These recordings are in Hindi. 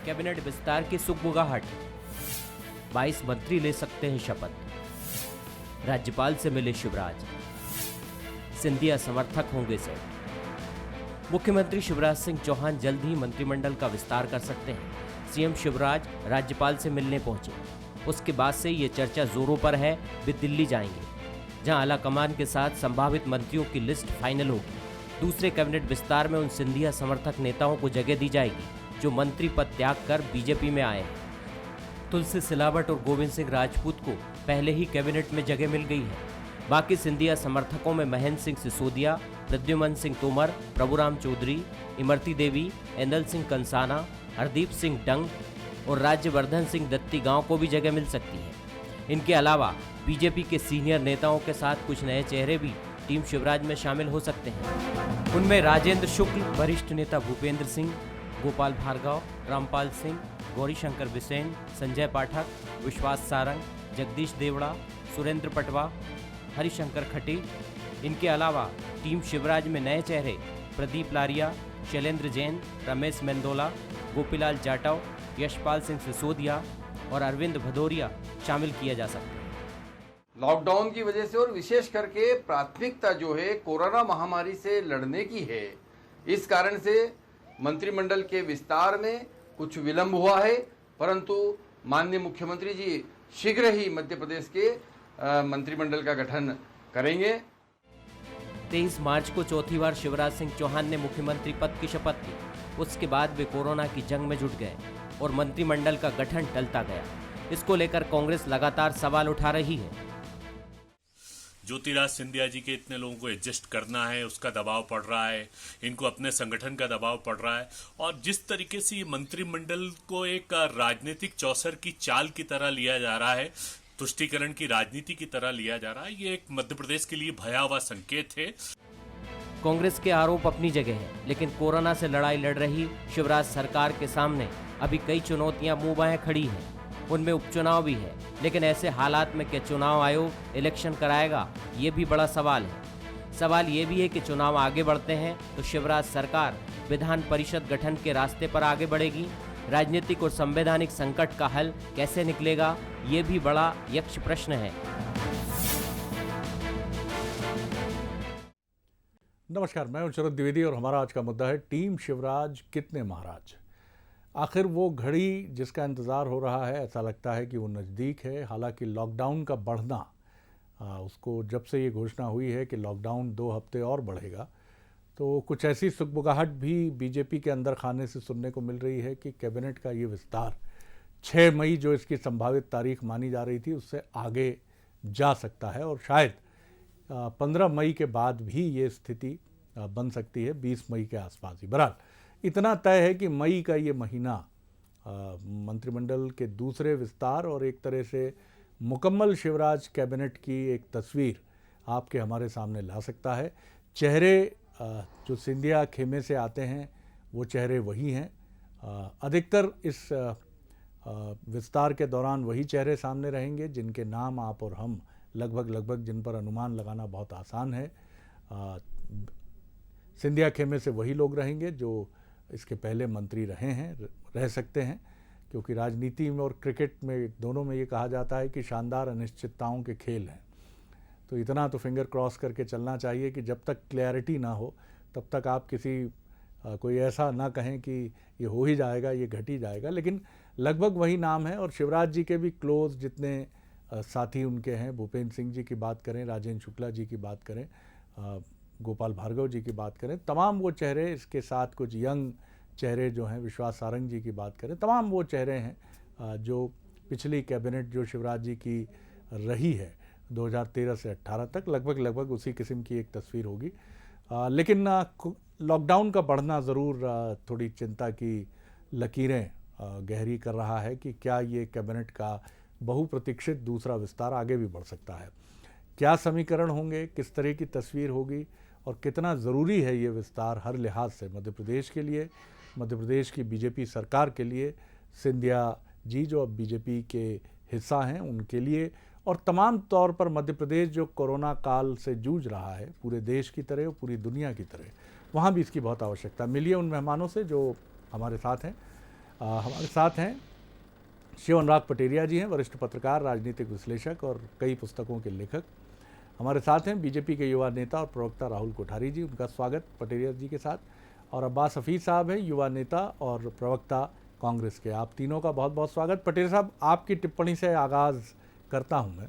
कैबिनेट विस्तार की सुगबुगाहट, 22 मंत्री ले सकते हैं शपथ। राज्यपाल से मिले शिवराज, सिंधिया समर्थक होंगे सेट। मुख्यमंत्री शिवराज सिंह चौहान जल्द ही मंत्रिमंडल का विस्तार कर सकते हैं। सीएम शिवराज राज्यपाल से मिलने पहुंचे। उसके बाद से ये चर्चा जोरों पर है, वे दिल्ली जाएंगे, जहां आलाकमान के साथ संभावित मंत्रियों की लिस्ट फाइनल होगी। दूसरे कैबिनेट विस्तार में उन सिंधिया समर्थक नेताओं को जगह दी जाएगी जो मंत्री पद त्याग कर बीजेपी में आए हैं। तुलसी सिलावट और गोविंद सिंह राजपूत को पहले ही कैबिनेट में जगह मिल गई है। बाकी सिंधिया समर्थकों में महेंद्र सिंह सिसोदिया, प्रद्युमन सिंह तोमर, प्रभुराम चौधरी, इमरती देवी, एंदल सिंह कंसाना, हरदीप सिंह डंग और राज्यवर्धन सिंह दत्ती गांव को भी जगह मिल सकती है। इनके अलावा बीजेपी के सीनियर नेताओं के साथ कुछ नए चेहरे भी टीम शिवराज में शामिल हो सकते हैं। उनमें राजेंद्र शुक्ल, वरिष्ठ नेता भूपेंद्र सिंह, गोपाल भार्गव, रामपाल सिंह, गौरीशंकर बिसेन, संजय पाठक, विश्वास सारंग, जगदीश देवड़ा, सुरेंद्र पटवा, हरिशंकर खटी। इनके अलावा टीम शिवराज में नए चेहरे प्रदीप लारिया, शैलेंद्र जैन, रमेश मेंदोला, गोपीलाल जाटव, यशपाल सिंह सिसोदिया और अरविंद भदौरिया शामिल किया जा सकता है। लॉकडाउन की वजह से और विशेष करके प्राथमिकता जो है कोरोना महामारी से लड़ने की है, इस कारण से मंत्रिमंडल के विस्तार में कुछ विलंब हुआ है, परंतु माननीय मुख्यमंत्री जी शीघ्र ही मध्य प्रदेश के मंत्रिमंडल का गठन करेंगे। 23 मार्च को चौथी बार शिवराज सिंह चौहान ने मुख्यमंत्री पद की शपथ ली। उसके बाद वे कोरोना की जंग में जुट गए और मंत्रिमंडल का गठन टलता गया। इसको लेकर कांग्रेस लगातार सवाल उठा रही है। ज्योतिराज सिंधिया जी के इतने लोगों को एडजस्ट करना है, उसका दबाव पड़ रहा है, इनको अपने संगठन का दबाव पड़ रहा है, और जिस तरीके से ये मंत्रिमंडल को एक राजनीतिक चौसर की चाल की तरह लिया जा रहा है, तुष्टीकरण की राजनीति की तरह लिया जा रहा है, ये एक मध्य प्रदेश के लिए भयावह संकेत है। कांग्रेस के आरोप अपनी जगह है, लेकिन कोरोना से लड़ाई लड़ रही शिवराज सरकार के सामने अभी कई चुनौतियां मुंह बाएं खड़ी हैं। उनमें उपचुनाव भी है, लेकिन ऐसे हालात में क्या चुनाव आयोग इलेक्शन कराएगा, ये भी बड़ा सवाल है। सवाल ये भी है कि चुनाव आगे बढ़ते हैं तो शिवराज सरकार विधान परिषद गठन के रास्ते पर आगे बढ़ेगी। राजनीतिक और संवैधानिक संकट का हल कैसे निकलेगा, ये भी बड़ा यक्ष प्रश्न है। नमस्कार, मैं हूं शरद द्विवेदी और हमारा आज का मुद्दा है टीम शिवराज कितने महाराज। आखिर वो घड़ी जिसका इंतज़ार हो रहा है, ऐसा लगता है कि वो नज़दीक है। हालांकि लॉकडाउन का बढ़ना, उसको जब से ये घोषणा हुई है कि लॉकडाउन 2 हफ्ते और बढ़ेगा, तो कुछ ऐसी सुगबुगाहट भी बीजेपी के अंदर खाने से सुनने को मिल रही है कि कैबिनेट का ये विस्तार 6 मई जो इसकी संभावित तारीख मानी जा रही थी, उससे आगे जा सकता है और शायद 15 मई के बाद भी ये स्थिति बन सकती है, 20 मई के आसपास ही। बहरहाल इतना तय है कि मई का ये महीना मंत्रिमंडल के दूसरे विस्तार और एक तरह से मुकम्मल शिवराज कैबिनेट की एक तस्वीर आपके हमारे सामने ला सकता है। चेहरे जो सिंधिया खेमे से आते हैं वो चेहरे वही हैं। अधिकतर इस विस्तार के दौरान वही चेहरे सामने रहेंगे जिनके नाम आप और हम लगभग जिन पर अनुमान लगाना बहुत आसान है। सिंधिया खेमे से वही लोग रहेंगे जो इसके पहले मंत्री रह सकते हैं, क्योंकि राजनीति में और क्रिकेट में दोनों में ये कहा जाता है कि शानदार अनिश्चितताओं के खेल हैं। तो इतना तो फिंगर क्रॉस करके चलना चाहिए कि जब तक क्लैरिटी ना हो तब तक आप कोई ऐसा ना कहें कि ये हो ही जाएगा, ये घट ही जाएगा। लेकिन लगभग वही नाम है और शिवराज जी के भी क्लोज जितने साथी उनके हैं, भूपेंद्र सिंह जी की बात करें, राजेंद्र शुक्ला जी की बात करें, गोपाल भार्गव जी की बात करें, तमाम वो चेहरे, इसके साथ कुछ यंग चेहरे जो हैं, विश्वास सारंग जी की बात करें, तमाम वो चेहरे हैं जो पिछली कैबिनेट जो शिवराज जी की रही है 2013 से 18 तक, लगभग उसी किस्म की एक तस्वीर होगी। लेकिन लॉकडाउन का बढ़ना ज़रूर थोड़ी चिंता की लकीरें गहरी कर रहा है कि क्या ये कैबिनेट का बहुप्रतीक्षित दूसरा विस्तार आगे भी बढ़ सकता है। क्या समीकरण होंगे, किस तरह की तस्वीर होगी और कितना ज़रूरी है ये विस्तार हर लिहाज से मध्य प्रदेश के लिए, मध्य प्रदेश की बीजेपी सरकार के लिए, सिंधिया जी जो अब बीजेपी के हिस्सा हैं उनके लिए, और तमाम तौर पर मध्य प्रदेश जो कोरोना काल से जूझ रहा है पूरे देश की तरह और पूरी दुनिया की तरह, वहाँ भी इसकी बहुत आवश्यकता। मिलिए उन मेहमानों से जो हमारे साथ हैं। हमारे साथ हैं शिव अनुराग पटेरिया जी हैं, वरिष्ठ पत्रकार, राजनीतिक विश्लेषक और कई पुस्तकों के लेखक। हमारे साथ हैं बीजेपी के युवा नेता और प्रवक्ता राहुल कोठारी जी, उनका स्वागत पटेरिया जी के साथ। और अब्बास हफीज साहब हैं, युवा नेता और प्रवक्ता कांग्रेस के। आप तीनों का बहुत बहुत स्वागत। पटेरिया साहब, आपकी टिप्पणी से आगाज़ करता हूं मैं।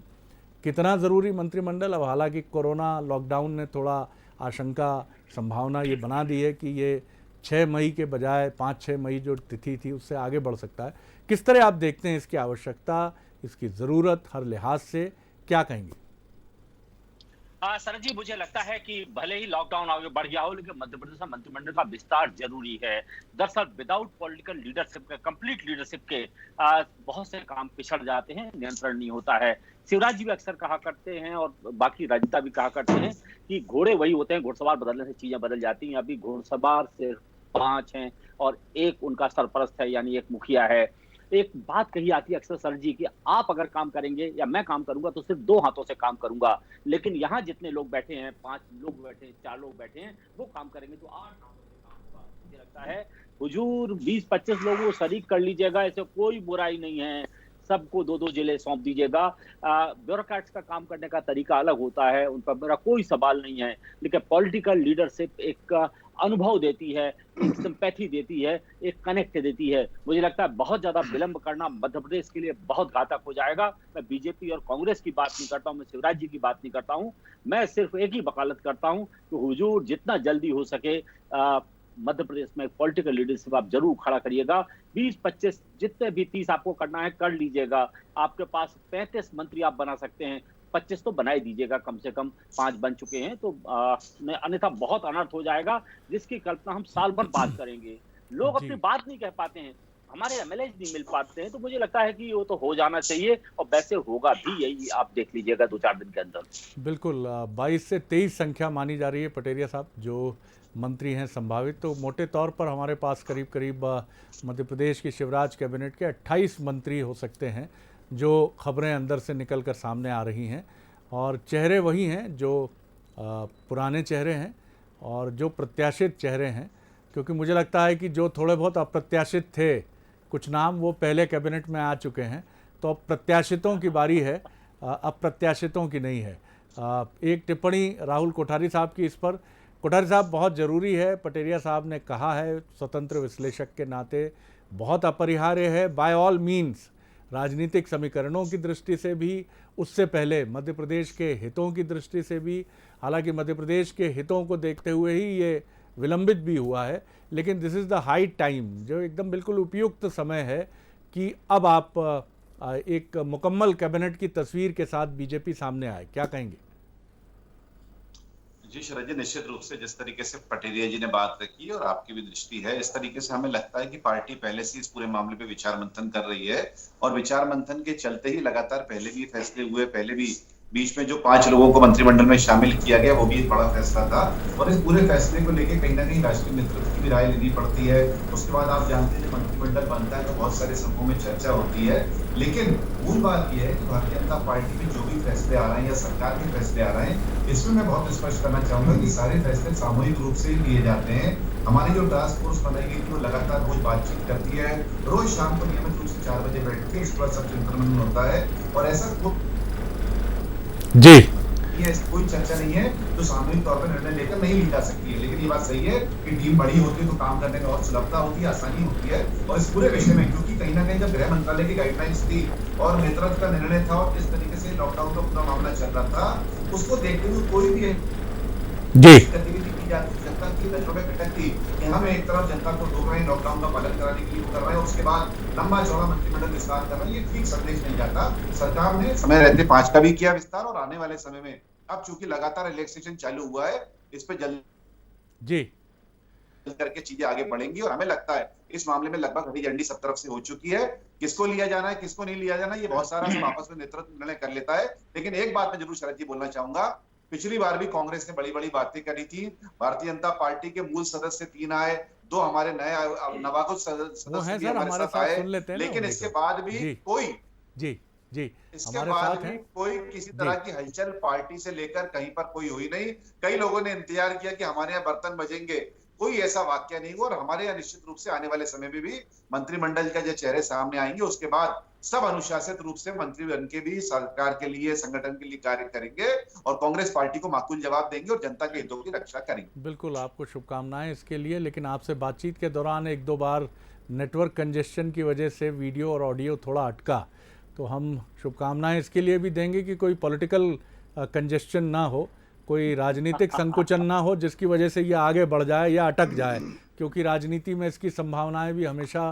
कितना ज़रूरी मंत्रिमंडल? अब हालांकि कोरोना लॉकडाउन ने थोड़ा आशंका, संभावना ये बना दी है कि ये 6 मई के बजाय 5-6 मई जो तिथि थी उससे आगे बढ़ सकता है। किस तरह आप देखते हैं इसकी आवश्यकता, इसकी ज़रूरत, हर लिहाज से क्या कहेंगे? सर जी, मुझे लगता है कि भले ही लॉकडाउन आगे बढ़ गया हो, लेकिन मध्य प्रदेश में मंत्रिमंडल का विस्तार जरूरी है। दरअसल विदाउट पॉलिटिकल लीडरशिप के, कंप्लीट लीडरशिप के बहुत से काम पिछड़ जाते हैं, नियंत्रण नहीं होता है। शिवराज जी भी अक्सर कहा करते हैं और बाकी राजनेता भी कहा करते हैं कि घोड़े वही होते हैं, घुड़सवार बदलने से चीजें बदल जाती हैं। अभी घुड़सवार सिर्फ 5 हैं और एक उनका सरपरस्त है, यानी एक मुखिया है। एक बात कही आती है अक्सर सर जी कि आप अगर काम करेंगे या मैं काम करूंगा तो सिर्फ 2 हाथों से काम करूंगा, लेकिन यहाँ जितने लोग बैठे हैं, 5 लोग बैठे हैं, 4 लोग बैठे हैं, वो काम करेंगे तो 8 हाथों से काम होगा। मुझे लगता है हुजूर 20-25 लोगों को शरीक कर लीजिएगा, ऐसे कोई बुराई नहीं है। सबको 2-2 जिले सौंप दीजिएगा। ब्यूरोक्रेट्स का काम करने का तरीका अलग होता है, उन पर मेरा कोई सवाल नहीं है, लेकिन पॉलिटिकल लीडरशिप एक अनुभव देती है, एक सिंपैथी देती है, एक कनेक्ट देती है। मुझे लगता है बहुत ज्यादा विलंब करना मध्य प्रदेश के लिए बहुत घातक हो जाएगा। मैं बीजेपी और कांग्रेस की बात नहीं करता हूं, मैं शिवराज जी की बात नहीं करता हूं, मैं सिर्फ एक ही वकालत करता हूं कि हुजूर जितना जल्दी हो सके मध्य प्रदेश में पॉलिटिकल लीडरशिप आप जरूर खड़ा करिएगा। 20-25 जितने भी 30 आपको करना है कर लीजिएगा। आपके पास 35 मंत्री आप बना सकते हैं, 25 तो बना ही दीजिएगा, कम से कम 5 बन चुके हैं तो अन्यथा बहुत अनर्थ हो जाएगा, जिसकी कल्पना हम साल भर बात करेंगे। लोग अपनी बात नहीं कह पाते हैं, हमारे एमएलए नहीं मिल पाते हैं, तो मुझे लगता है कि वो तो हो जाना चाहिए और वैसे होगा भी, यही आप देख लीजिएगा 2-4 दिन के अंदर। बिल्कुल 22 से 23 संख्या मानी जा रही है पटेरिया साहब, जो मंत्री हैं संभावित। तो मोटे तौर पर हमारे पास करीब करीब मध्य प्रदेश की शिवराज कैबिनेट के 28 मंत्री हो सकते हैं, जो खबरें अंदर से निकल कर सामने आ रही हैं। और चेहरे वही हैं जो पुराने चेहरे हैं और जो प्रत्याशित चेहरे हैं, क्योंकि मुझे लगता है कि जो थोड़े बहुत अप्रत्याशित थे कुछ नाम, वो पहले कैबिनेट में आ चुके हैं। तो अब प्रत्याशितों की बारी है, अप्रत्याशितों की नहीं है। एक टिप्पणी राहुल कोठारी साहब की इस पर। कोठारी साहब, बहुत ज़रूरी है, पटेरिया साहब ने कहा है, स्वतंत्र विश्लेषक के नाते बहुत अपरिहार्य है, बाय ऑल मीन्स, राजनीतिक समीकरणों की दृष्टि से भी, उससे पहले मध्य प्रदेश के हितों की दृष्टि से भी। हालांकि मध्य प्रदेश के हितों को देखते हुए ही ये विलंबित भी हुआ है, लेकिन this is the high time, जो एकदम बिल्कुल उपयुक्त समय है कि अब आप एक मुकम्मल कैबिनेट की तस्वीर के साथ बीजेपी सामने आए। क्या कहेंगे? जी शरद जी, निश्चित रूप से जिस तरीके से पटेरिया जी ने बात रखी और आपकी भी दृष्टि है, इस तरीके से हमें लगता है कि पार्टी पहले से इस पूरे मामले पे विचार मंथन कर रही है और विचार मंथन के चलते ही लगातार पहले भी फैसले हुए। पहले भी बीच में जो 5 लोगों को मंत्रिमंडल में शामिल किया गया, वो भी एक बड़ा फैसला था और इस पूरे फैसले को लेकर कहीं ना कहीं राष्ट्रीय नेतृत्व की भी राय लेनी पड़ती है। उसके बाद आप जानते हैं जब मंत्रिमंडल बनता है तो बहुत सारे समूहों में चर्चा होती है, लेकिन मूल बात यह है कि भारतीय जनता पार्टी में जो भी फैसले आ रहे हैं या सरकार के फैसले आ रहे हैं, इसमें मैं बहुत स्पष्ट करना चाहूंगा कि सारे फैसले सामूहिक रूप से लिए जाते हैं। हमारी जो टास्क फोर्स बनाई गई थी वो लगातार रोज बातचीत करती है, रोज शाम को नियमित रूप से 4 बजे बैठती है, इसके बाद सब चिंतन होता है और ऐसा जी, ये कोई चर्चा नहीं है जो सामूहिक तौर पर निर्णय लेकर नहीं ली जा सकती है। लेकिन ये बात सही है कि टीम बड़ी होती है तो काम करने में और सुलभता होती है, आसानी होती है। और इस पूरे विषय में क्योंकि कहीं ना कहीं जब गृह मंत्रालय की गाइडलाइंस थी और नेतृत्व का निर्णय था और जिस तरीके से लॉकडाउन का पूरा मामला चल रहा था, उसको देखते हुए कोई भी गतिविधि की जाती, जनता की नजरों में खटकती कि हम एक तरफ जनता को रोक रहे हैं, लॉकडाउन का पालन कराने के लिए कर रहे हैं और उसके बाद लंबा चौड़ा मंत्रिमंडल विस्तार कर रहे हैं, ये ठीक संदेश नहीं जाता। सरकार ने समय रहते 5 का भी किया विस्तार और आने वाले समय में अब चूंकि लगातार रिलैक्सेशन चालू हुआ है, इस पे जल्दी करके चीजें आगे बढ़ेंगी और हमें लगता है इस मामले में लगभग हरी झंडी सब तरफ से हो चुकी है। किसको लिया जाना है, किसको नहीं लिया जाना, ये बहुत सारा सब आपस में नेतृत्व निर्णय कर लेता है। लेकिन एक बात मैं जरूर शरद जी बोलना चाहूंगा, पिछली बार भी कांग्रेस ने बड़ी बड़ी बातें करी थी। भारतीय जनता पार्टी के मूल सदस्य 3 आए, 2 हमारे नए नवागत सदस्य भी हमारे साथ आए, लेकिन इसके बाद भी इसके बाद भी कोई किसी तरह की हलचल पार्टी से लेकर कहीं पर कोई हुई नहीं। कई लोगों ने इंतजार किया कि हमारे यहाँ बर्तन बजेंगे, कोई ऐसा वाक्य नहीं हुआ और हमारे यहाँ निश्चित रूप से आने वाले समय में भी मंत्रिमंडल का जो चेहरे सामने आएंगे, उसके बाद सब अनुशासित रूप से मंत्री बन के भी सरकार के लिए, संगठन के लिए कार्य करेंगे और कांग्रेस पार्टी को माकूल जवाब देंगे और जनता के हितों की रक्षा करेंगे। बिल्कुल, आपको शुभकामनाएं इसके लिए। लेकिन आपसे बातचीत के दौरान एक दो बार नेटवर्क कंजेशन की वजह से वीडियो और ऑडियो थोड़ा अटका, तो हम शुभकामनाएं इसके लिए भी देंगे कि कोई पॉलिटिकल कंजेशन ना हो, कोई राजनीतिक संकुचन ना हो जिसकी वजह से ये आगे बढ़ जाए या अटक जाए, क्योंकि राजनीति में इसकी संभावनाएं भी हमेशा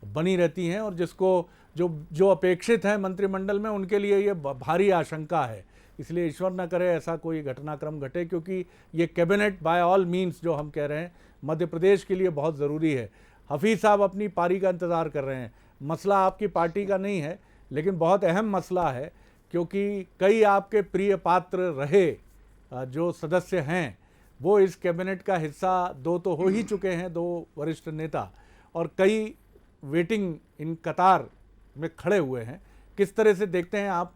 बनी रहती हैं और जिसको जो अपेक्षित हैं मंत्रिमंडल में, उनके लिए ये भारी आशंका है। इसलिए ईश्वर न करे ऐसा कोई घटनाक्रम घटे, क्योंकि ये कैबिनेट बाय ऑल मीन्स जो हम कह रहे हैं मध्य प्रदेश के लिए बहुत ज़रूरी है। हफीज़ साहब अपनी पारी का इंतज़ार कर रहे हैं। मसला आपकी पार्टी का नहीं है, लेकिन बहुत अहम मसला है, क्योंकि कई आपके प्रिय पात्र रहे जो सदस्य हैं वो इस कैबिनेट का हिस्सा दो तो हो ही चुके हैं, दो वरिष्ठ नेता, और कई वेटिंग इन कतार में खड़े हुए हैं। किस तरह से देखते हैं आप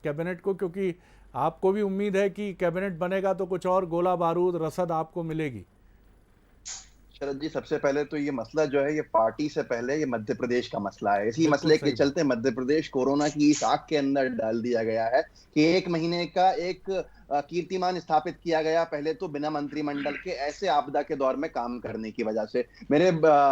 कैबिनेट को, क्योंकि आपको भी उम्मीद है कि कैबिनेट बनेगा तो कुछ और गोला बारूद रसद आपको मिलेगी? शरद जी, सबसे पहले तो ये मसला जो है ये पार्टी से पहले ये मध्य प्रदेश का मसला है। इसी मसले के चलते मध्य प्रदेश कोरोना की इस आग के अंदर डाल दिया गया है कि 1 महीने का एक कीर्तिमान स्थापित किया गया, पहले तो बिना मंत्रिमंडल के, ऐसे आपदा के दौर में काम करने की वजह से। मेरे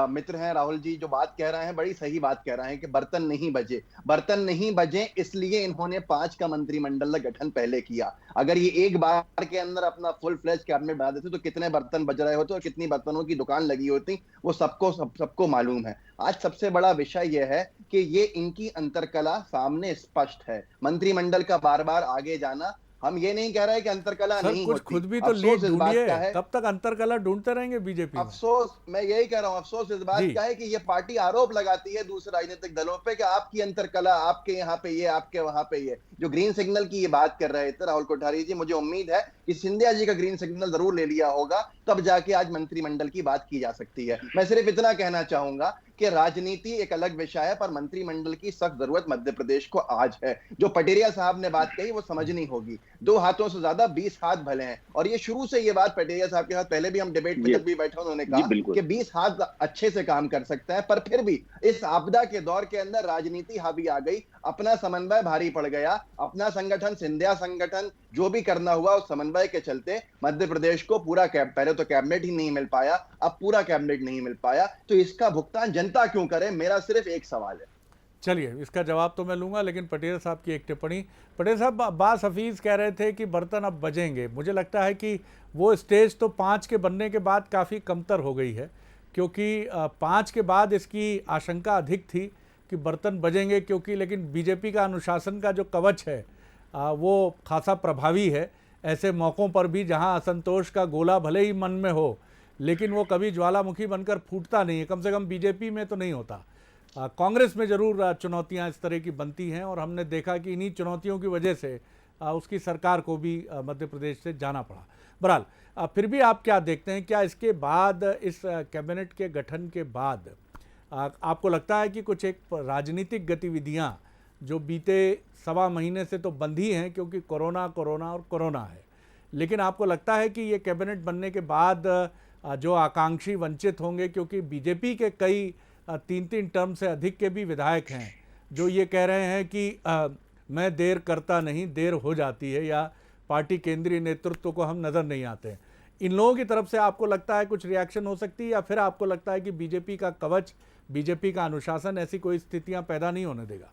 मित्र हैं राहुल जी, जो बात कह रहे हैं बड़ी सही बात कह रहे हैं कि बर्तन नहीं बजे इसलिए इन्होंने 5 का मंत्रिमंडल का गठन पहले किया। अगर ये एक बार के अंदर अपना फुल फ्लेज कैबिनेट बना देते तो कितने बर्तन बज रहे होते और कितनी बर्तनों की दुकान लगी होती, वो सबको मालूम है। आज सबसे बड़ा विषय यह है कि ये इनकी अंतरकला सामने स्पष्ट है। मंत्रिमंडल का बार बार आगे जाना, हम ये नहीं कह रहे कि अंतरकला नहीं होती, खुद भी तो लीड ढूंढिए, कब तक अंतरकला ढूंढते रहेंगे बीजेपी? अफसोस, मैं यही कह रहा हूं, अफसोस इस बात का है कि ये पार्टी आरोप लगाती है दूसरे राजनीतिक दलों पे कि आपकी अंतरकला, आपके यहाँ पे ये, आपके वहां पे ये। जो ग्रीन सिग्नल की ये बात कर रहे थे राहुल कोठारी जी, मुझे उम्मीद है कि सिंधिया जी का ग्रीन सिग्नल जरूर ले लिया होगा, तब जाके आज मंत्रिमंडल की बात की जा सकती है। मैं सिर्फ इतना कहना चाहूंगा कि राजनीति एक अलग विषय है, पर मंत्रिमंडल की सख्त जरूरत मध्य प्रदेश को आज है। जो पटेरिया साहब ने बात कही वो समझनी होगी, 2 हाथों से ज्यादा 20 हाथ भले हैं। और ये शुरू से ये बात पटेरिया साहब के साथ पहले भी हम डिबेट में जब भी बैठे उन्होंने कहा कि 20 हाथ अच्छे से काम कर सकता है, पर फिर भी इस आपदा के दौर के अंदर राजनीति हावी आ गई, अपना समन्वय भारी पड़ गया। अपना संगठन, सिंधिया संगठन, जो भी करना हुआ उस समन्वय के चलते मध्य प्रदेश को पूरा पहले तो कैबिनेट ही नहीं मिल पाया, अब पूरा कैबिनेट नहीं मिल पाया। तो इसका भुगतान जनता क्यों करे, मेरा सिर्फ एक सवाल है। चलिए, इसका जवाब तो मैं लूंगा, लेकिन पटेल साहब की एक टिप्पणी। पटेल साहब, बास हफीज़ कह रहे थे कि बर्तन अब बजेंगे। मुझे लगता है कि वो स्टेज तो 5 के बनने के बाद काफ़ी कमतर हो गई है, क्योंकि 5 के बाद इसकी आशंका अधिक थी कि बर्तन बजेंगे, क्योंकि लेकिन बीजेपी का अनुशासन का जो कवच है वो खासा प्रभावी है। ऐसे मौक़ों पर भी जहां असंतोष का गोला भले ही मन में हो, लेकिन वो कभी ज्वालामुखी बनकर फूटता नहीं है, कम से कम बीजेपी में तो नहीं होता। कांग्रेस में ज़रूर चुनौतियां इस तरह की बनती हैं, और हमने देखा कि इन्हीं चुनौतियों की वजह से उसकी सरकार को भी मध्य प्रदेश से जाना पड़ा। बहरहाल, फिर भी आप क्या देखते हैं, क्या इसके बाद, इस कैबिनेट के गठन के बाद आपको लगता है कि कुछ एक राजनीतिक गतिविधियां जो बीते 1.25 महीने से तो बंद ही हैं, क्योंकि कोरोना है, लेकिन आपको लगता है कि ये कैबिनेट बनने के बाद जो आकांक्षी वंचित होंगे, क्योंकि बीजेपी के कई 3-3 टर्म से अधिक के भी विधायक हैं जो ये कह रहे हैं कि मैं देर करता नहीं, देर हो जाती है, या पार्टी केंद्रीय नेतृत्व को हम नज़र नहीं आते। इन लोगों की तरफ से आपको लगता है कुछ रिएक्शन हो सकती है, या फिर आपको लगता है कि बीजेपी का कवच, बीजेपी का अनुशासन ऐसी कोई स्थितियां पैदा नहीं होने देगा?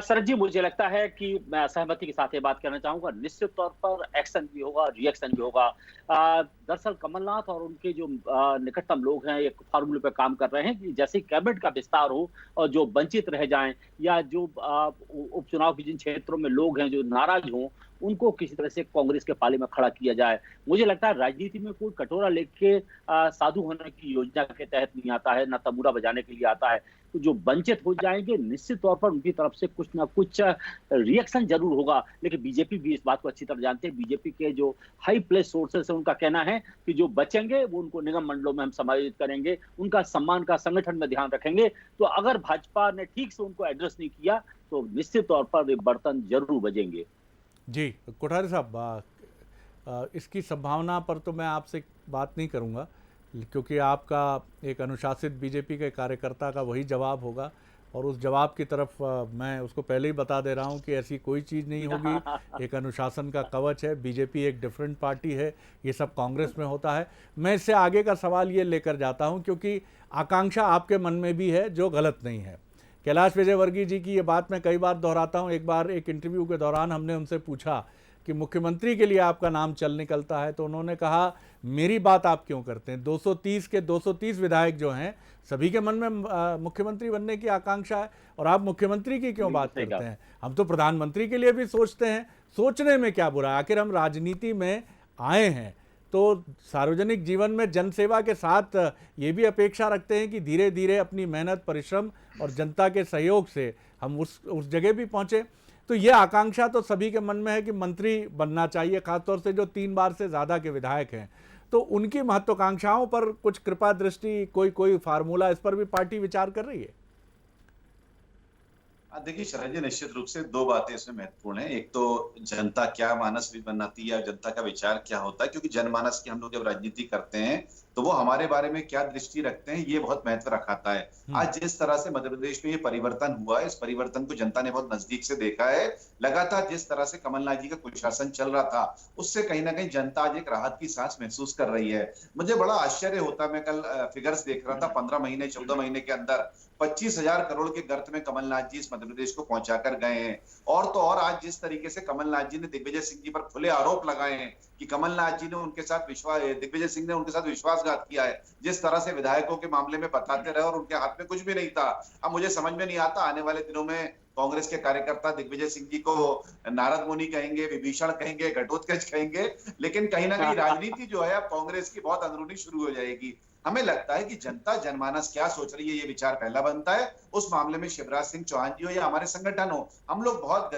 शरद जी, मुझे लगता है कि मैं सहमति के साथ ये बात करना चाहूंगा, निश्चित तौर पर एक्शन भी होगा, रिएक्शन भी होगा। दरअसल कमलनाथ और उनके जो निकटतम लोग हैं एक फार्मूले पर काम कर रहे हैं कि जैसे कैबिनेट का विस्तार हो और जो वंचित रह जाएं, या जो उपचुनाव के जिन क्षेत्रों में लोग हैं जो नाराज हों, उनको किसी तरह से कांग्रेस के पाले में खड़ा किया जाए। मुझे लगता है राजनीति में कोई कटोरा लेके साधु होने की योजना के तहत नहीं आता है, ना तंबूरा बजाने के लिए आता है। तो जो वंचित हो जाएंगे, निश्चित तौर पर उनकी तरफ से कुछ ना कुछ रिएक्शन जरूर होगा। लेकिन बीजेपी भी इस बात को अच्छी तरह जानते हैं। बीजेपी के जो हाई प्लेस सोर्सेस है, उनका कहना है कि जो बचेंगे वो उनको निगम मंडलों में हम समायोजित करेंगे, उनका सम्मान का संगठन में ध्यान रखेंगे। तो अगर भाजपा ने ठीक से उनको एड्रेस नहीं किया तो निश्चित तौर पर बर्तन जरूर बजेंगे। जी, कोठारी साहब, इसकी संभावना पर तो मैं आपसे बात नहीं करूंगा, क्योंकि आपका एक अनुशासित बीजेपी के कार्यकर्ता का वही जवाब होगा, और उस जवाब की तरफ मैं उसको पहले ही बता दे रहा हूं कि ऐसी कोई चीज़ नहीं होगी। एक अनुशासन का कवच है, बीजेपी एक डिफरेंट पार्टी है, ये सब कांग्रेस में होता है। मैं इससे आगे का सवाल ये लेकर जाता हूं, क्योंकि आकांक्षा आपके मन में भी है जो गलत नहीं है। कैलाश विजयवर्गीय जी की ये बात मैं कई बार दोहराता हूं। एक बार एक इंटरव्यू के दौरान हमने उनसे पूछा कि मुख्यमंत्री के लिए आपका नाम चल निकलता है, तो उन्होंने कहा मेरी बात आप क्यों करते हैं, 230 के 230 विधायक जो हैं सभी के मन में मुख्यमंत्री बनने की आकांक्षा है, और आप मुख्यमंत्री की क्यों बात करते हैं? हम तो प्रधानमंत्री के लिए भी सोचते हैं, सोचने में क्या बुरा है? आखिर हम राजनीति में आए हैं तो सार्वजनिक जीवन में जनसेवा के साथ ये भी अपेक्षा रखते हैं कि धीरे धीरे अपनी मेहनत, परिश्रम और जनता के सहयोग से हम उस जगह भी पहुँचे। तो ये आकांक्षा तो सभी के मन में है कि मंत्री बनना चाहिए, खासतौर से जो 3 बार से ज़्यादा के विधायक हैं। तो उनकी महत्वाकांक्षाओं पर कुछ कृपा दृष्टि, कोई फार्मूला, इस पर भी पार्टी विचार कर रही है? देखिए शरद जी, निश्चित रूप से 2 बातें इसमें महत्वपूर्ण है। एक तो जनता क्या मानस भी बनाती है, जनता का विचार क्या होता है, क्योंकि जनमानस की हम लोग जब राजनीति करते हैं तो वो हमारे बारे में क्या दृष्टि रखते हैं, ये बहुत महत्व रखाता है। आज जिस तरह से मध्य प्रदेश में ये परिवर्तन हुआ है, इस परिवर्तन को जनता ने बहुत नजदीक से देखा है। लगातार जिस तरह से कमलनाथ जी का कुशासन चल रहा था, उससे कहीं ना कहीं जनता आज एक राहत की सांस महसूस कर रही है। मुझे बड़ा आश्चर्य होता, मैं कल फिगर्स देख रहा था, 15 महीने 14 महीने के अंदर 25,000 करोड़ के गर्त में कमलनाथ जी इस मध्य प्रदेश को पहुंचा कर गए हैं। और तो और आज जिस तरीके से कमलनाथ जी ने दिग्विजय सिंह जी पर खुले आरोप लगाए हैं कि कमलनाथ जी ने उनके साथ दिग्विजय सिंह ने उनके साथ विश्वासघात किया है, जिस तरह से विधायकों के मामले में बताते रहे और उनके हाथ में कुछ भी नहीं था। अब मुझे समझ में नहीं आता, आने वाले दिनों में कांग्रेस के कार्यकर्ता दिग्विजय सिंह जी को नारद मुनि कहेंगे, विभीषण कहेंगे, घटोत्कच कहेंगे, लेकिन कहीं ना कहीं राजनीति जो है अब कांग्रेस की बहुत अंदरूनी शुरू हो जाएगी। हमें लगता है कि जनता जनमानस क्या सोच रही है, ये विचार पहला बनता है। उस मामले में शिवराज सिंह चौहान जी हो या हमारे संगठन हो, हम लोग बहुत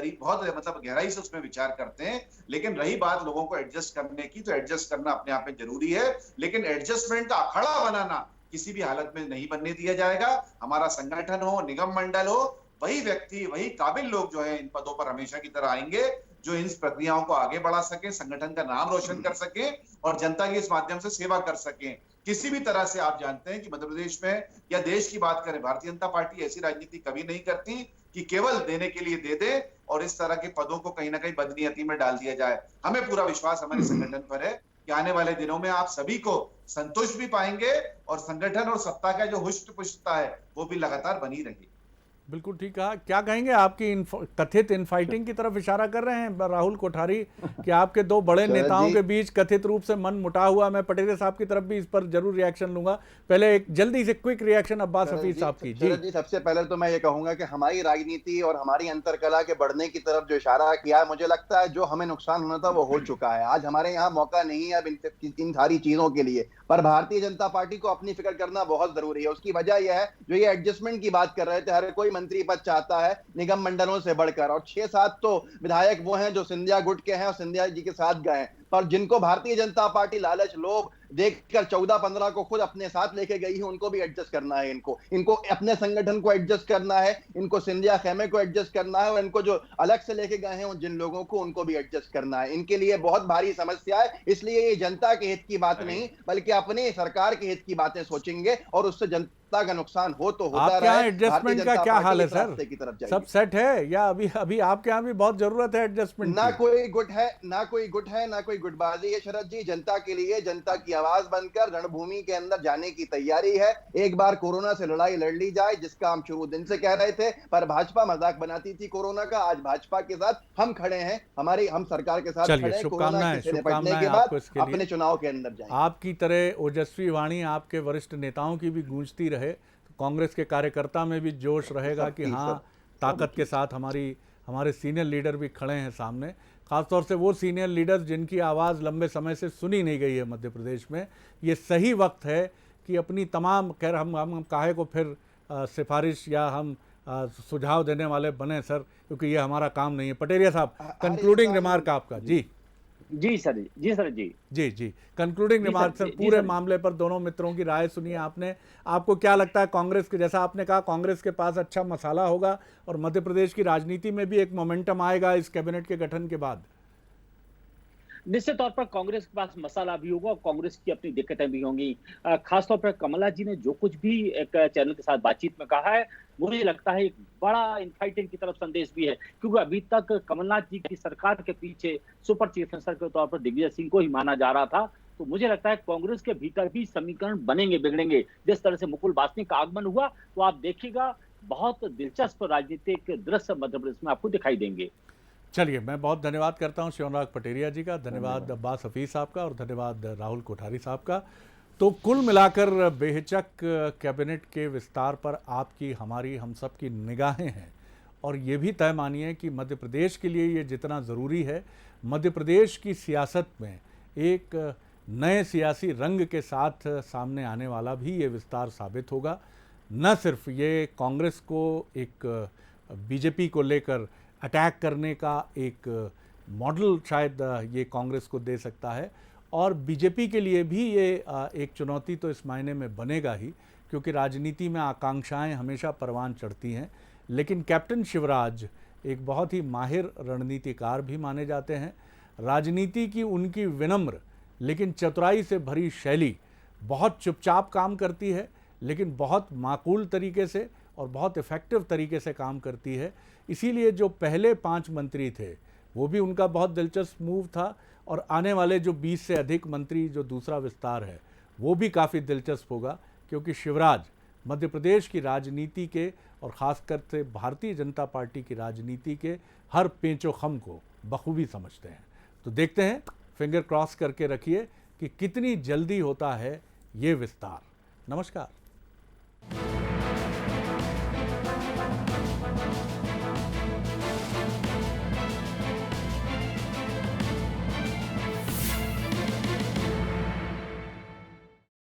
गहराई से उसमें विचार करते हैं। लेकिन रही बात लोगों को एडजस्ट करने की, तो एडजस्ट करना अपने आप में जरूरी है, लेकिन एडजस्टमेंट का अखाड़ा बनाना किसी भी हालत में नहीं बनने दिया जाएगा। हमारा संगठन हो, निगम मंडल हो, वही व्यक्ति, वही काबिल लोग जो है इन पदों पर हमेशा की तरह आएंगे, जो इन प्रक्रियाओं को आगे बढ़ा सके, संगठन का नाम रोशन कर सके और जनता की इस माध्यम से सेवा कर सके। किसी भी तरह से आप जानते हैं कि मध्य प्रदेश में या देश की बात करें, भारतीय जनता पार्टी ऐसी राजनीति कभी नहीं करती कि केवल देने के लिए दे दे और इस तरह के पदों को कहीं ना कहीं बदनीयती में डाल दिया जाए। हमें पूरा विश्वास हमारे संगठन पर है कि आने वाले दिनों में आप सभी को संतुष्ट भी पाएंगे और संगठन और सत्ता का जो हुष्ट पुष्टता है वो भी लगातार बनी रहेगी। बिल्कुल ठीक कहा। क्या कहेंगे, आपकी कथित इनफाइटिंग की तरफ इशारा कर रहे हैं राहुल कोठारी कि आपके 2 बड़े नेताओं के बीच कथित रूप से मन मुटा हुआ? मैं पटेल साहब की तरफ भी इस पर जरूर रिएक्शन लूंगा। पहले एक जल्दी से क्विक रिएक्शन अब्बास हफीज साहब की। जी, सबसे पहले तो मैं ये कहूंगा कि हमारी राजनीति और हमारी अंतरकला के बढ़ने की तरफ जो इशारा किया, मुझे लगता है जो हमें नुकसान होना था वो हो चुका है। आज हमारे यहाँ मौका नहीं है अब इन सारी चीजों के लिए, पर भारतीय जनता पार्टी को अपनी फिक्र करना बहुत जरूरी है। उसकी वजह यह है, जो ये एडजस्टमेंट की बात कर रहे थे, हर कोई मंत्री पद चाहता है निगम मंडलों से बढ़कर, और 6-7 तो विधायक वो हैं जो सिंधिया गुट के हैं और सिंधिया जी के साथ गए, पर जिनको भारतीय जनता पार्टी लालच, लोभ देखकर 14-15 को खुद अपने साथ लेके गई है, उनको भी एडजस्ट करना है। इनको अपने संगठन को एडजस्ट करना है, इनको सिंधिया खेमे को एडजस्ट करना है, और इनको जो अलग से लेके गए हैं जिन लोगों को, उनको भी एडजस्ट करना है। इनके लिए बहुत भारी समस्या है। इसलिए ये जनता के हित की बात नहीं बल्कि अपनी सरकार के हित की बातें सोचेंगे, और उससे जनता का नुकसान हो तो होता रहे। एडजस्टमेंट का क्या हाल है सर? सब सेट है या अभी आपके यहाँ भी बहुत जरूरत है एडजस्टमेंट? ना कोई गुट है, ना कोई गुटबाजी है शरद जी। जनता के लिए, जनता की आवाज बनकर रणभूमि के अंदर जाने की तैयारी है। एक बार कोरोना से लड़ाई लड़ ली जाए, जिसका हम शुरू दिन से कह रहे थे, पर भाजपा मजाक बनाती थी कोरोना का। आज भाजपा के साथ हम खड़े हैं, हम सरकार के साथ खड़े हैं। कोरोना से निपटने के बाद अपने चुनाव के अंदर जाएंगे। आपकी तरह ओजस्वी वाणी आपके वरिष्ठ नेताओं की भी गूंजती रहे, तो कांग्रेस के कार्यकर्ता में भी जोश रहेगा कि हाँ, ताकत के साथ हमारे सीनियर लीडर भी खड़े हैं सामने, खासतौर से वो सीनियर लीडर्स जिनकी आवाज़ लंबे समय से सुनी नहीं गई है मध्य प्रदेश में। ये सही वक्त है कि अपनी तमाम, खैर हम काहे को फिर सिफारिश या हम सुझाव देने वाले बने सर, क्योंकि ये हमारा काम नहीं है। पटेरिया साहब, कंक्लूडिंग रिमार्क आपका। जी सर, कंक्लूडिंग रिमार्क सर, पूरे मामले पर दोनों मित्रों की राय सुनिए आपने। आपको क्या लगता है, कांग्रेस के, जैसा आपने कहा, कांग्रेस के पास अच्छा मसाला होगा और मध्य प्रदेश की राजनीति में भी एक मोमेंटम आएगा इस कैबिनेट के गठन के बाद? निश्चित तौर पर कांग्रेस के पास मसाला भी होगा और कांग्रेस की अपनी दिक्कतें भी होंगी। खासतौर पर कमला जी ने जो कुछ भी एक चैनल के साथ बातचीत में कहा है, मुझे लगता है एक बड़ा इनफाइटिंग की तरफ संदेश भी है, क्योंकि अभी तक कमलनाथ जी की सरकार के पीछे सुपर चीफ मिनिस्टर के तौर पर दिग्विजय सिंह को ही माना जा रहा था। तो मुझे लगता है कांग्रेस के भीतर भी समीकरण बनेंगे बिगड़ेंगे। जिस तरह से मुकुल वासनिक का आगमन हुआ, तो आप देखिएगा बहुत दिलचस्प राजनीतिक दृश्य मध्य प्रदेश में आपको दिखाई देंगे। चलिए, मैं बहुत धन्यवाद करता हूं शिवराज पटेरिया जी का, धन्यवाद अब्बास हफीज साहब का और धन्यवाद राहुल कोठारी साहब का। तो कुल मिलाकर बेहिचक कैबिनेट के विस्तार पर आपकी, हमारी, हम सब की निगाहें हैं और ये भी तय मानिए कि मध्य प्रदेश के लिए ये जितना ज़रूरी है, मध्य प्रदेश की सियासत में एक नए सियासी रंग के साथ सामने आने वाला भी ये विस्तार साबित होगा। न सिर्फ ये कांग्रेस को एक बीजेपी को लेकर अटैक करने का एक मॉडल शायद ये कांग्रेस को दे सकता है, और बीजेपी के लिए भी ये एक चुनौती तो इस मायने में बनेगा ही, क्योंकि राजनीति में आकांक्षाएं हमेशा परवान चढ़ती हैं। लेकिन कैप्टन शिवराज एक बहुत ही माहिर रणनीतिकार भी माने जाते हैं। राजनीति की उनकी विनम्र लेकिन चतुराई से भरी शैली बहुत चुपचाप काम करती है, लेकिन बहुत माकूल तरीके से और बहुत इफ़ेक्टिव तरीके से काम करती है। इसीलिए जो पहले 5 मंत्री थे वो भी उनका बहुत दिलचस्प मूव था, और आने वाले जो 20 से अधिक मंत्री जो दूसरा विस्तार है वो भी काफ़ी दिलचस्प होगा, क्योंकि शिवराज मध्य प्रदेश की राजनीति के और ख़ासकर से भारतीय जनता पार्टी की राजनीति के हर पेंचो खम को बखूबी समझते हैं। तो देखते हैं, फिंगर क्रॉस करके रखिए कि कितनी जल्दी होता है ये विस्तार। नमस्कार।